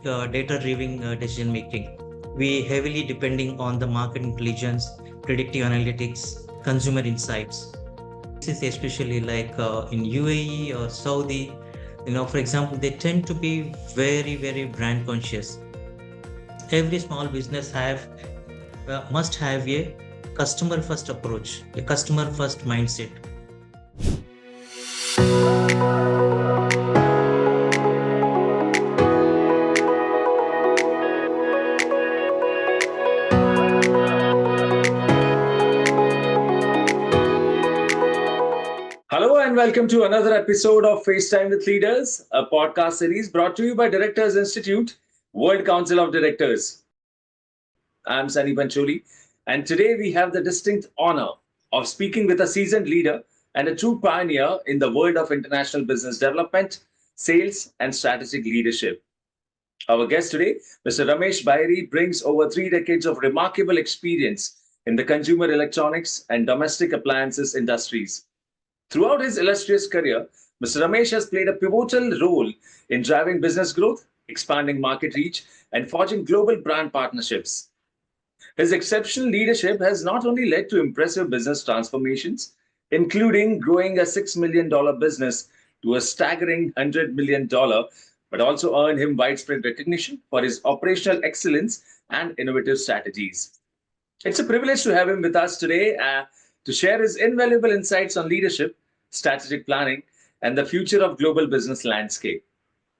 data-driven decision making. We heavily depending on the market intelligence, predictive analytics, consumer insights. This is especially like in UAE or Saudi. For example, they tend to be very, very brand conscious. Every small business have must have a customer first approach, a customer first mindset. Hello and welcome to another episode of FaceTime with Leaders, a podcast series brought to you by Directors Institute, World Council of Directors. I'm Sunny Pancholi, and today we have the distinct honor of speaking with a seasoned leader and a true pioneer in the world of international business development, sales, and strategic leadership. Our guest today, Mr. Ramesh Bairi, brings over 3 decades of remarkable experience in the consumer electronics and domestic appliances industries. Throughout his illustrious career, Mr. Ramesh has played a pivotal role in driving business growth, expanding market reach, and forging global brand partnerships. His exceptional leadership has not only led to impressive business transformations, including growing a $6 million business to a staggering $100 million, but also earned him widespread recognition for his operational excellence and innovative strategies. It's a privilege to have him with us today to share his invaluable insights on leadership, strategic planning, and the future of global business landscape.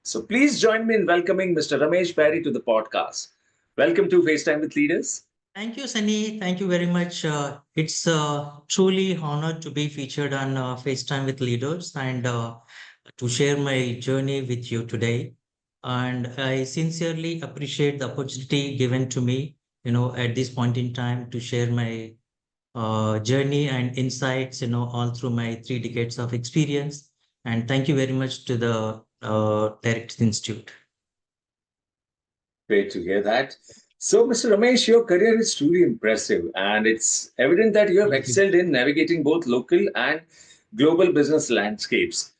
So please join me in welcoming Mr. Ramesh Bairi to the podcast. Welcome to FaceTime with Leaders. Thank you, Sunny. Thank you very much. It's truly honored to be featured on FaceTime with Leaders and to share my journey with you today. And I sincerely appreciate the opportunity given to me, at this point in time to share my journey and insights, all through my 3 decades of experience. And thank you very much to the Direct Institute. Great to hear that. So, Mr. Ramesh, your career is truly impressive, and it's evident that you have Thank you. excelled in navigating both local and global business landscapes.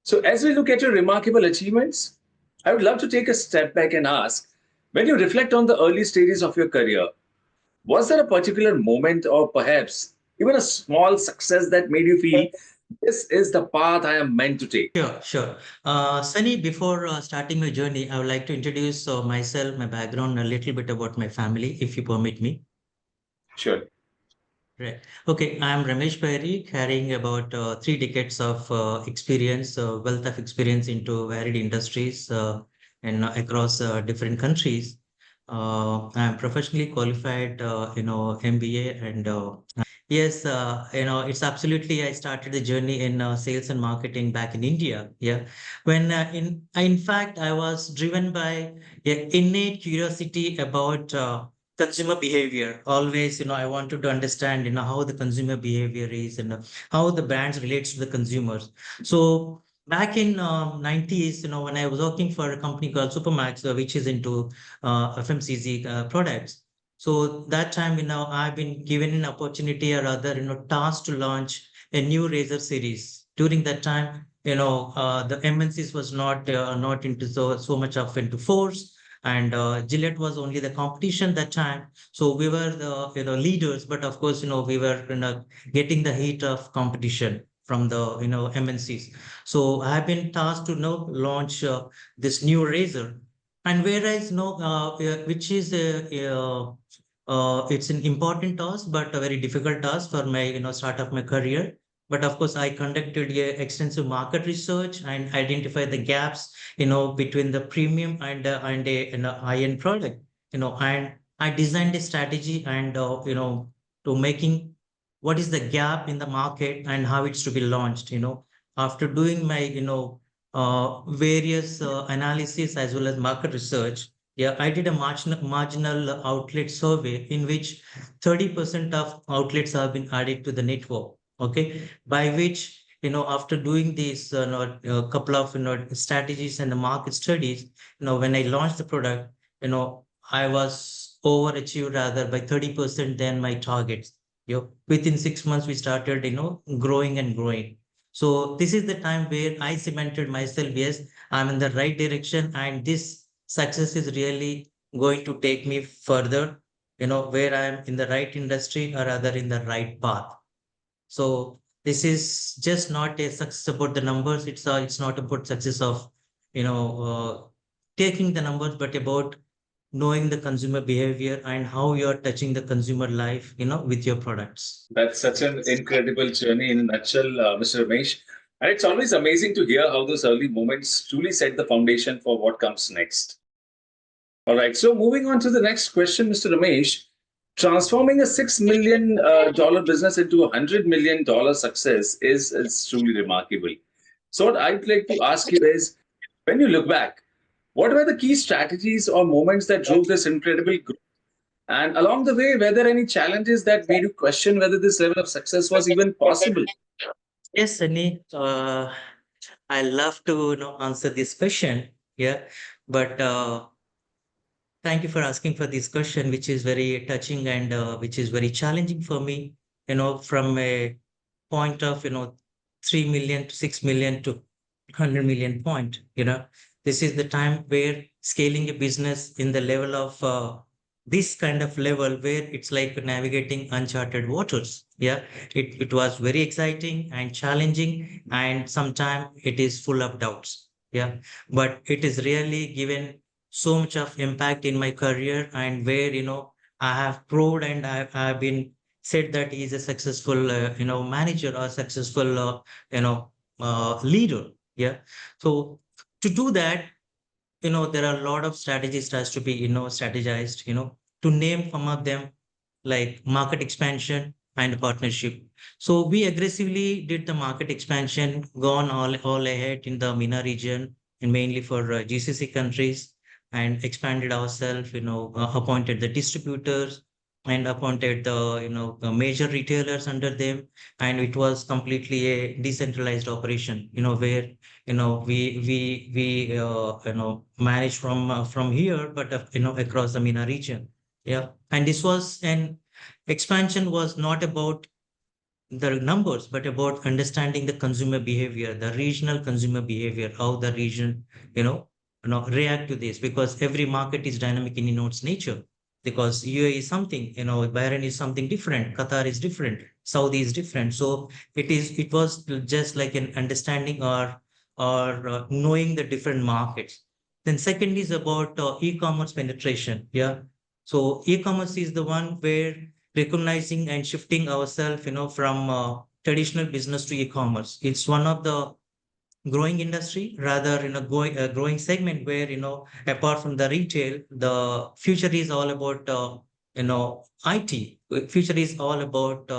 So, as we look at your remarkable achievements, I would love to take a step back and ask, when you reflect on the early stages of your career, was there a particular moment or perhaps even a small success that made you feel this is the path I am meant to take? Sure, sure. Sunny, before starting my journey, I would like to introduce myself, my background, a little bit about my family, if you permit me. Sure. Right. Okay, I am Ramesh Bairi, carrying about 3 decades of experience, wealth of experience into varied industries and across different countries. I am professionally qualified, MBA, and yes, it's absolutely. I started the journey in sales and marketing back in India. Yeah, when in fact, I was driven by innate curiosity about consumer behavior. Always, I wanted to understand, how the consumer behavior is and how the brands relates to the consumers. So back in 90s, when I was working for a company called Supermax, which is into FMCG products. So that time, I've been given an opportunity or other, task to launch a new razor series. During that time, the MNCs was not into so much of into force, and Gillette was only the competition that time. So we were the leaders, but of course, we were getting the heat of competition from the MNCs. So I have been tasked to launch this new razor, and whereas which is it's an important task, but a very difficult task for my start of my career. But of course, I conducted a extensive market research and identified the gaps, between the premium and a high-end product, and I designed a strategy and to making what is the gap in the market and how it's to be launched. After doing my various analysis as well as market research, yeah, I did a marginal outlet survey in which 30% of outlets have been added to the network. Okay, by which, after doing these couple of strategies and the market studies, when I launched the product, I was overachieved rather by 30% than my targets. Within 6 months we started growing and growing. So this is the time where I cemented myself. Yes, I'm in the right direction, and this success is really going to take me further, where I am in the right industry or rather in the right path. So this is just not a success about the numbers. It's not about success of, taking the numbers, but about knowing the consumer behavior and how you're touching the consumer life, with your products. That's such an incredible journey in a nutshell, Mr. Ramesh. And it's always amazing to hear how those early moments truly set the foundation for what comes next. All right. So moving on to the next question, Mr. Ramesh, transforming a $6 million business into $100 million success is truly remarkable. So what I'd like to ask you is, when you look back, what were the key strategies or moments that drove this incredible growth? And along the way, were there any challenges that made you question whether this level of success was even possible? Yes, Sunny. I love to answer this question. Yeah, but thank you for asking for this question, which is very touching and which is very challenging for me. From a point of 3 million to 6 million to 100 million point. This is the time where scaling a business in the level of this kind of level where it's like navigating uncharted waters. Yeah, it was very exciting and challenging, and sometimes it is full of doubts. Yeah, but it is really given so much of impact in my career, and where I have proved and I've been said that he is a successful manager or successful leader. Yeah, so to do that, there are a lot of strategies that has to be strategized. To name some of them, like market expansion and partnership. So we aggressively did the market expansion, gone all ahead in the MENA region and mainly for GCC countries, and expanded ourselves, appointed the distributors and appointed the major retailers under them. And it was completely a decentralized operation, where we manage from here, but across the MENA region. Yeah, and this was an expansion was not about the numbers, but about understanding the consumer behavior, the regional consumer behavior, how the region, react to this, because every market is dynamic in its nature. Because UAE is something, Bahrain is something different, Qatar is different, Saudi is different. So it was just like an understanding or knowing the different markets. Then second is about e-commerce penetration. Yeah. So e-commerce is the one where recognizing and shifting ourselves, from traditional business to e-commerce. It's one of the growing industry, rather growing segment where apart from the retail, the future is all about IT. Future is all about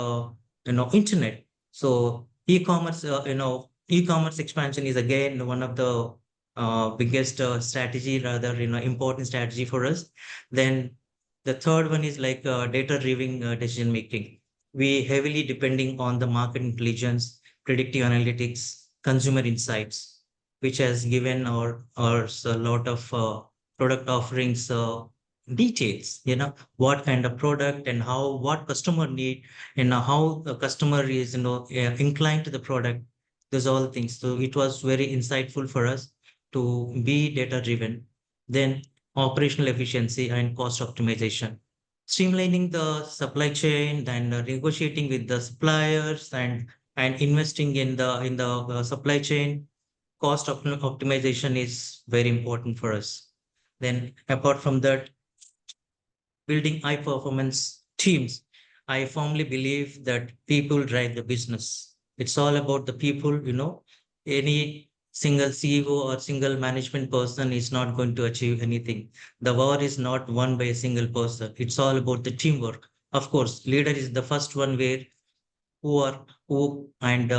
internet. So e-commerce expansion is again one of the biggest strategy, rather important strategy for us. Then the third one is like data driven decision making. We heavily depending on the market intelligence, predictive analytics, consumer insights, which has given our a lot of product offerings details. What kind of product and how what customer need, and how the customer is inclined to the product. Those all things. So it was very insightful for us to be data driven. Then operational efficiency and cost optimization, streamlining the supply chain, then negotiating with the suppliers, and investing in the supply chain. Cost optimization is very important for us. Then apart from that, building high performance teams. I firmly believe that people drive the business. It's all about the people. Any single CEO or single management person is not going to achieve anything. The war is not won by a single person. It's all about the teamwork. Of course, leader is the first one where who and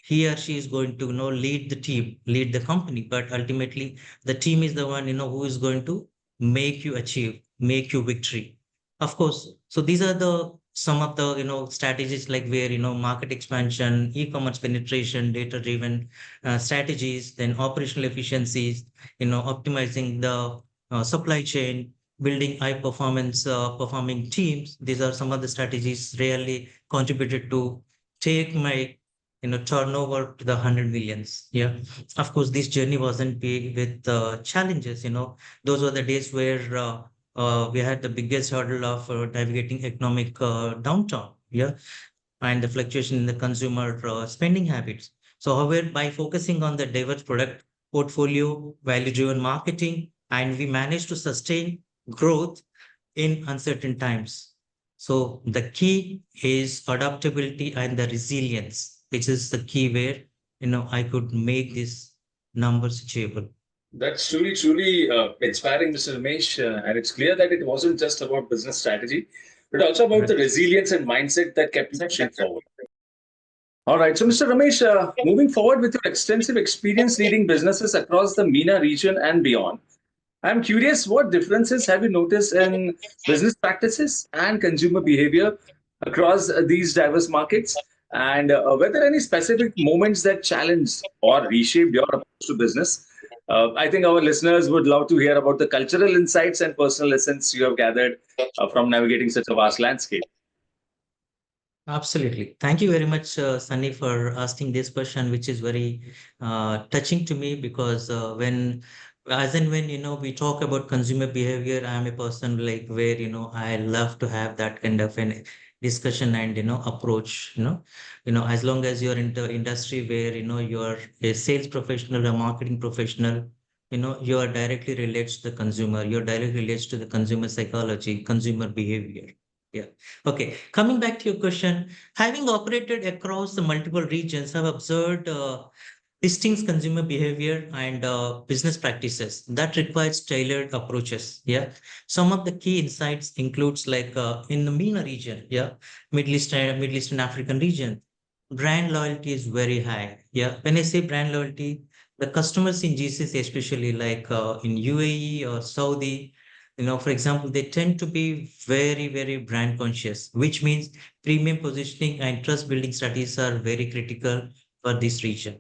he or she is going to lead the team, lead the company, but ultimately the team is the one who is going to make you achieve, make you victory. Of course, so these are the some of the strategies, like where market expansion, e-commerce penetration, data driven strategies, then operational efficiencies, optimizing the supply chain, building high performance performing teams. These are some of the strategies really contributed to take my turnover to the 100 millions. Yeah. Of course, this journey wasn't big with challenges. Those were the days where we had the biggest hurdle of navigating economic downturn. Yeah. And the fluctuation in the consumer spending habits. So, however, by focusing on the diverse product portfolio, value-driven marketing, and we managed to sustain growth in uncertain times. So, the key is adaptability and the resilience, which is the key where I could make these numbers achievable. That's truly inspiring, Mr. Ramesh. And it's clear that it wasn't just about business strategy, but also about the Right. resilience and mindset that kept you pushing forward. All right. So, Mr. Ramesh, moving forward with your extensive experience leading businesses across the MENA region and beyond, I'm curious, what differences have you noticed in business practices and consumer behavior across these diverse markets? And were there any specific moments that challenged or reshaped your approach to business? I think our listeners would love to hear about the cultural insights and personal lessons you have gathered from navigating such a vast landscape. Absolutely. Thank you very much, Sunny, for asking this question, which is very touching to me because as and when, we talk about consumer behavior, I'm a person like where, I love to have that kind of an discussion and, approach, as long as you're in the industry where, you're a sales professional, a marketing professional, you are directly relates to the consumer, you're directly relates to the consumer psychology, consumer behavior. Yeah. Okay, coming back to your question, having operated across the multiple regions, I've observed distinct consumer behavior and business practices that requires tailored approaches. Yeah, some of the key insights includes like in the MENA region, yeah, Middle Eastern African region, brand loyalty is very high. Yeah, when I say brand loyalty, the customers in GCC, especially like in UAE or Saudi, for example, they tend to be very, very brand conscious, which means premium positioning and trust building strategies are very critical for this region.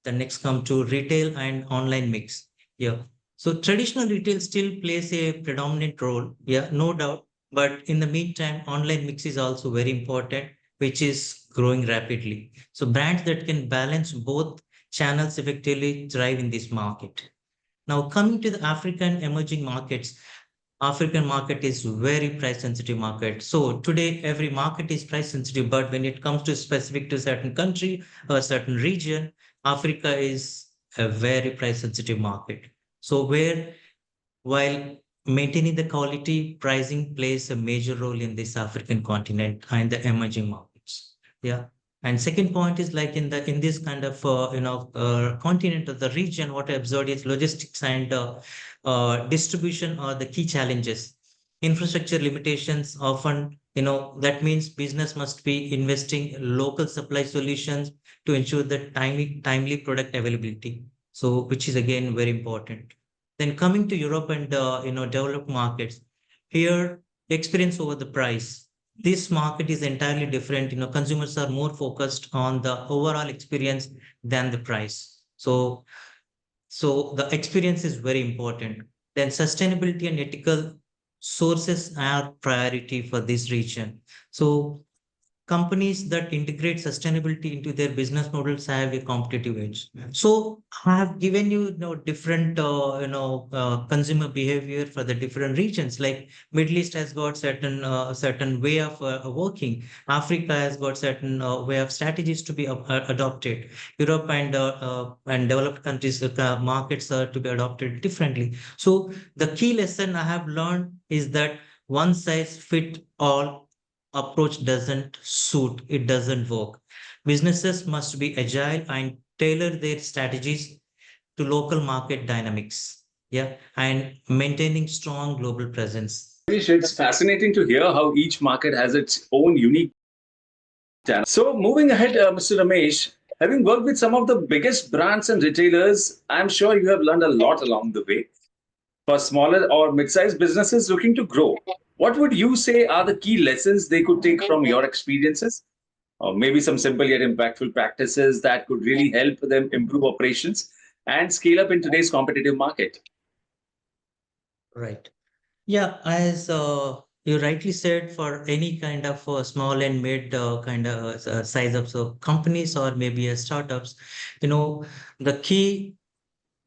The next come to retail and online mix. Yeah. So traditional retail still plays a predominant role. Yeah, no doubt. But in the meantime, online mix is also very important, which is growing rapidly. So brands that can balance both channels effectively thrive in this market. Now, coming to the African emerging markets, African market is very price sensitive market. So today every market is price sensitive, but when it comes to specific to certain country or certain region, Africa is a very price sensitive market. So where while maintaining the quality, pricing plays a major role in this African continent and the emerging markets. Yeah. And second point is like in this kind of continent of the region, what I observed is logistics and distribution are the key challenges. Infrastructure limitations often, that means business must be investing in local supply solutions to ensure the timely product availability. So which is again very important. Then coming to Europe and developed markets, here experience over the price. This market is entirely different. Consumers are more focused on the overall experience than the price. So the experience is very important. Then sustainability and ethical sources are priority for this region. So companies that integrate sustainability into their business models have a competitive edge. So I have given you, different consumer behavior for the different regions. Like Middle East has got certain way of working. Africa has got certain way of strategies to be adopted. Europe and developed countries markets are to be adopted differently. So the key lesson I have learned is that one size fit all approach doesn't suit, it doesn't work. Businesses must be agile and tailor their strategies to local market dynamics. Yeah, and maintaining strong global presence. It's fascinating to hear how each market has its own unique channel. So, moving ahead, Mr. Ramesh, having worked with some of the biggest brands and retailers, I'm sure you have learned a lot along the way. For smaller or mid sized businesses looking to grow, what would you say are the key lessons they could take from your experiences? Or maybe some simple yet impactful practices that could really help them improve operations and scale up in today's competitive market. Right. Yeah, as you rightly said, for any kind of small and mid kind of size of so companies or maybe startups, the key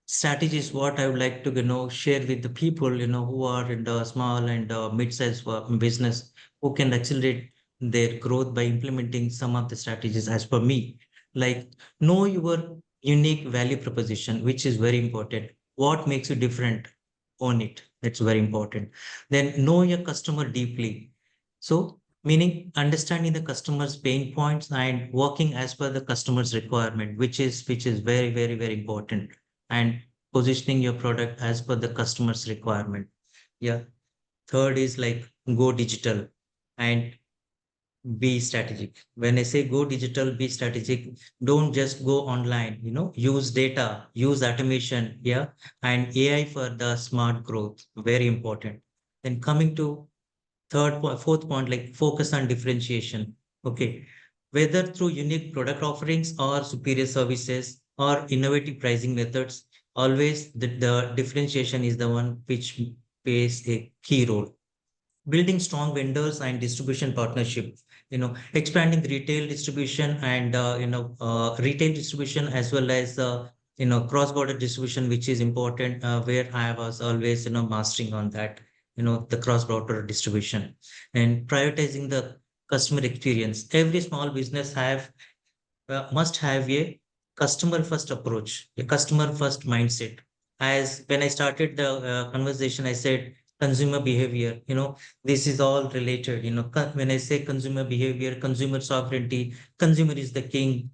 strategy is what I would like to share with the people who are in the small and mid-sized business, who can accelerate their growth by implementing some of the strategies as per me. Like, know your unique value proposition, which is very important. What makes you different? Own it. That's very important. Then know your customer deeply. So, meaning understanding the customer's pain points and working as per the customer's requirement, which is very, very, very important. And positioning your product as per the customer's requirement. Yeah. Third is like go digital and be strategic. When I say go digital, be strategic, don't just go online, use data, use automation, yeah, and AI for the smart growth. Very important. Then coming to fourth point, like focus on differentiation. Okay. Whether through unique product offerings or superior services or innovative pricing methods, always the differentiation is the one which plays a key role. Building strong vendors and distribution partnership, expanding the retail distribution and retail distribution as well as cross border distribution, which is important, where I was always mastering on that, the cross border distribution. And prioritizing the customer experience. Every small business must have a customer first approach, a customer first mindset. As when I started the conversation, I said consumer behavior, this is all related. When I say consumer behavior, consumer sovereignty, consumer is the king,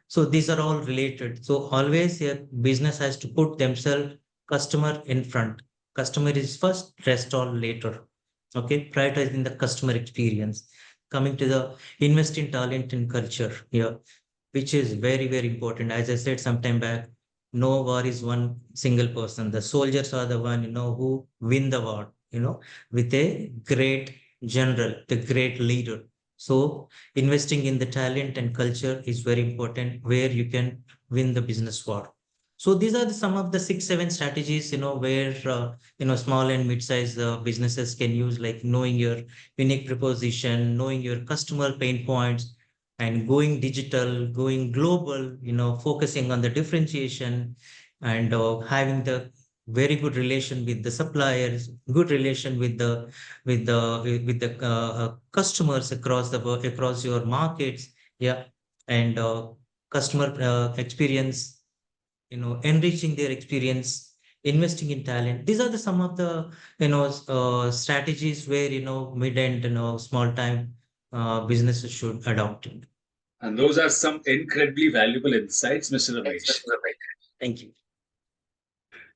so these are all related. So always a business has to put themselves customer in front. Customer is first, rest all later. Okay, prioritizing the customer experience. Coming to the invest in talent and culture. Yeah, which is very, very important. As I said sometime back, no war is one single person. The soldiers are the one, who win the war, with a great general, the great leader. So investing in the talent and culture is very important, where you can win the business war. So these are some of the 6, 7 strategies, where, small and mid-sized businesses can use, like knowing your unique proposition, knowing your customer pain points, and going digital, going global, focusing on the differentiation, and having the very good relation with the suppliers, good relation with the customers across across your markets. Yeah. And customer experience, enriching their experience, investing in talent. These are the some of the strategies where mid and small time businesses should adopt. And those are some incredibly valuable insights, Mr. Ramesh. Thank you.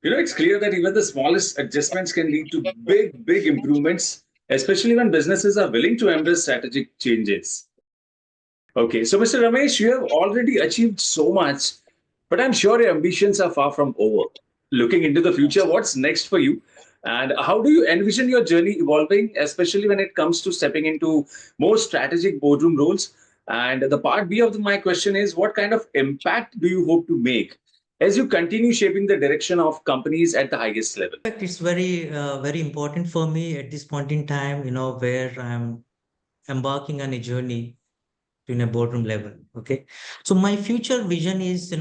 It's clear that even the smallest adjustments can lead to big, big improvements, especially when businesses are willing to embrace strategic changes. Okay, so Mr. Ramesh, you have already achieved so much, but I'm sure your ambitions are far from over. Looking into the future, what's next for you? And how do you envision your journey evolving, especially when it comes to stepping into more strategic boardroom roles? And the part B of my question is, what kind of impact do you hope to make as you continue shaping the direction of companies at the highest level? In fact, it's very, very important for me at this point in time, where I'm embarking on a journey in a boardroom level. Okay. So my future vision is,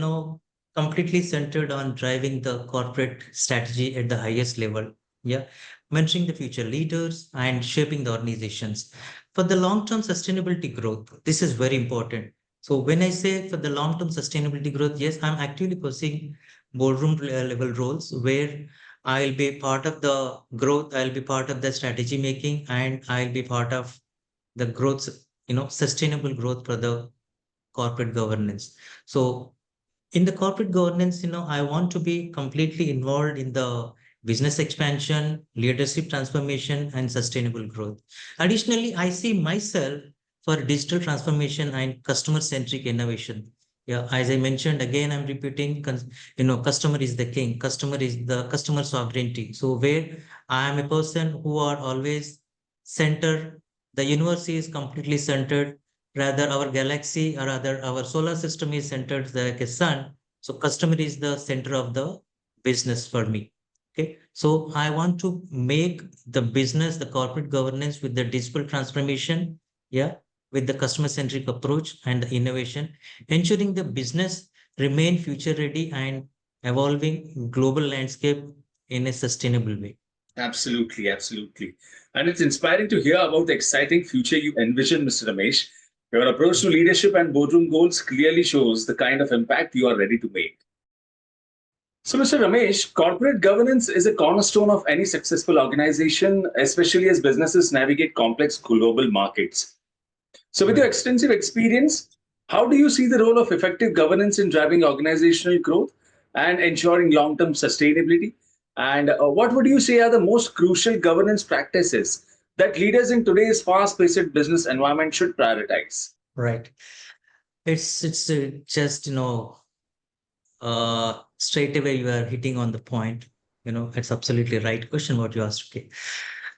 completely centered on driving the corporate strategy at the highest level. Yeah. Mentoring the future leaders and shaping the organizations for the long-term sustainability growth. This is very important. So when I say for the long-term sustainability growth, yes, I'm actively pursuing boardroom level roles where I'll be part of the growth, I'll be part of the strategy making, and I'll be part of the growth, sustainable growth for the corporate governance. So in the corporate governance, I want to be completely involved in the business expansion, leadership transformation, and sustainable growth. Additionally, I see myself for digital transformation and customer centric innovation. Yeah, as I mentioned, again, I'm repeating, customer is the king, customer is the customer sovereignty. So where I am a person who are always centered, the universe is completely centered, rather our galaxy or rather our solar system is centered like a sun. So customer is the center of the business for me. Okay, so I want to make the business, the corporate governance with the digital transformation, yeah, with the customer centric approach and the innovation, ensuring the business remain future ready and evolving global landscape in a sustainable way. Absolutely, absolutely. And it's inspiring to hear about the exciting future you envision, Mr. Ramesh. Your approach to leadership and boardroom goals clearly shows the kind of impact you are ready to make. So, Mr. Ramesh, corporate governance is a cornerstone of any successful organization, especially as businesses navigate complex global markets. So, with your Right. extensive experience, how do you see the role of effective governance in driving organizational growth and ensuring long term sustainability? And what would you say are the most crucial governance practices that leaders in today's fast paced business environment should prioritize? Right. It's just straight away you are hitting on the point. It's absolutely right question what you asked. Okay,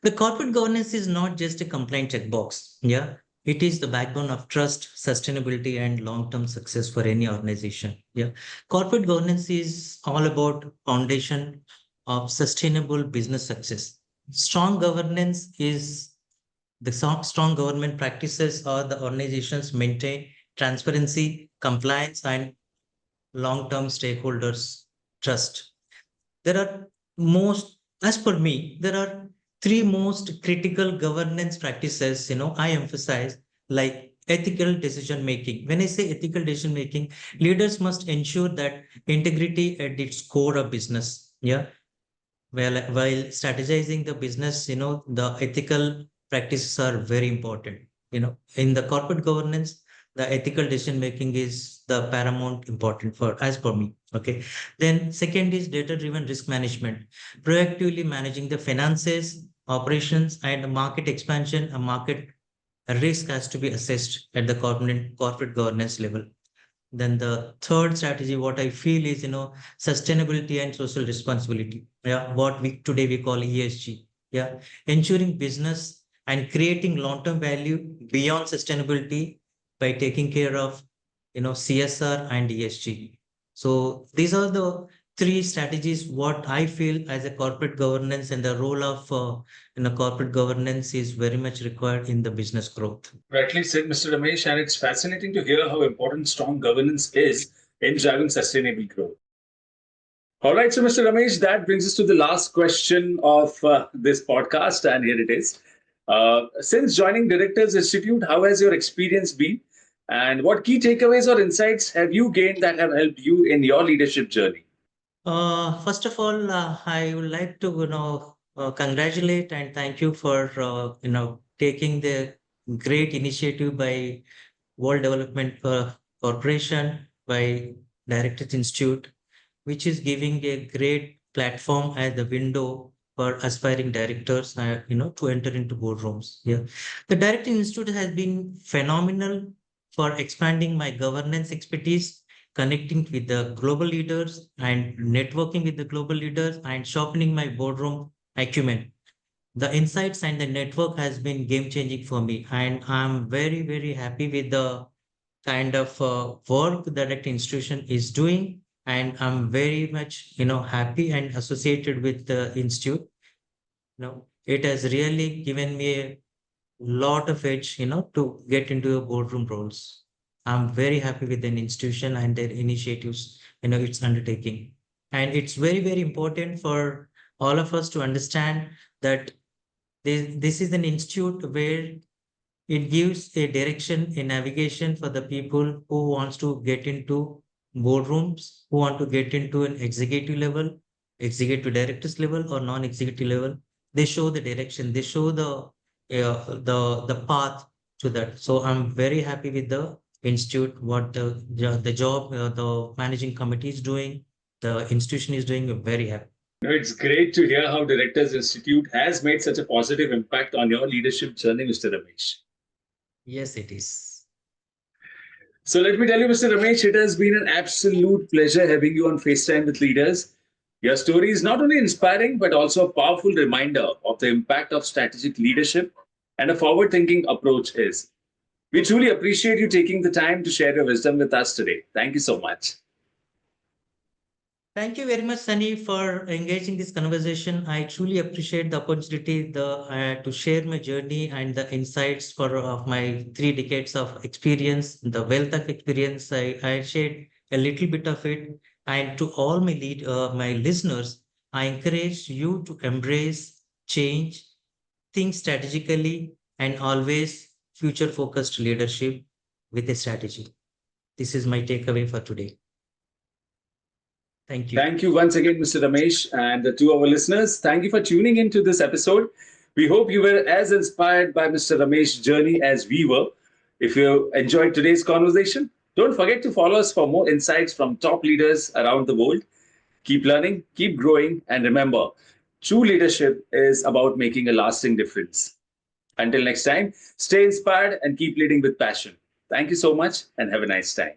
the corporate governance is not just a compliant checkbox. Yeah, it is the backbone of trust, sustainability, and long-term success for any organization. Yeah, corporate governance is all about foundation of sustainable business success. Strong governance is the strong government practices or the organizations maintain transparency, compliance, and long-term stakeholders trust. There are as per me, there are three most critical governance practices, I emphasize, like ethical decision making. When I say ethical decision making, leaders must ensure that integrity at its core of business. Yeah. While strategizing the business, the ethical practices are very important. In the corporate governance, the ethical decision making is the paramount important for as per me. Okay. Then second is data driven risk management, proactively managing the finances, operations, and market expansion. A market risk has to be assessed at the corporate governance level. Then the third strategy, what I feel is, sustainability and social responsibility. Yeah, what we today we call ESG. Yeah, ensuring business and creating long-term value beyond sustainability by taking care of, CSR and ESG. So these are the three strategies what I feel as a corporate governance, and the role of corporate governance is very much required in the business growth. Rightly said, Mr. Ramesh, and it's fascinating to hear how important strong governance is in driving sustainable growth. All right, so Mr. Ramesh, that brings us to the last question of this podcast, and here it is. Since joining Directors Institute, how has your experience been? And what key takeaways or insights have you gained that have helped you in your leadership journey? First of all, I would like to, congratulate and thank you for, taking the great initiative by World Development Corporation, by Directors Institute, which is giving a great platform as the window for aspiring directors, to enter into boardrooms. Yeah, the Directing Institute has been phenomenal for expanding my governance expertise, connecting with the global leaders and networking with the global leaders, and sharpening my boardroom acumen. The insights and the network has been game changing for me, and I'm very very happy with the kind of work that that institution is doing, and I'm very much happy and associated with the institute. It has really given me a lot of edge to get into the boardroom roles. I'm very happy with an institution and their initiatives it's undertaking. And it's very very important for all of us to understand that this is an institute where it gives a direction, a navigation for the people who wants to get into boardrooms, who want to get into an executive level, executive directors level, or non-executive level. They show the direction. They show the path to that. So I'm very happy with the institute, what the job the managing committee is doing, the institution is doing. I'm very happy. It's great to hear how Directors Institute has made such a positive impact on your leadership journey, Mr. Ramesh. Yes, it is. So let me tell you, Mr. Ramesh, it has been an absolute pleasure having you on FaceTime with Leaders. Your story is not only inspiring, but also a powerful reminder of the impact of strategic leadership and a forward thinking approach is. We truly appreciate you taking the time to share your wisdom with us today. Thank you so much. Thank you very much, Sunny, for engaging this conversation. I truly appreciate the opportunity to share my journey and the insights for of my 3 decades of experience, the wealth of experience. I shared a little bit of it. And to all my listeners, I encourage you to embrace change, think strategically, and always future-focused leadership with a strategy. This is my takeaway for today. Thank you. Thank you once again, Mr. Ramesh, and to our listeners. Thank you for tuning into this episode. We hope you were as inspired by Mr. Ramesh's journey as we were. If you enjoyed today's conversation, don't forget to follow us for more insights from top leaders around the world. Keep learning, keep growing, and remember, true leadership is about making a lasting difference. Until next time, stay inspired and keep leading with passion. Thank you so much, and have a nice time.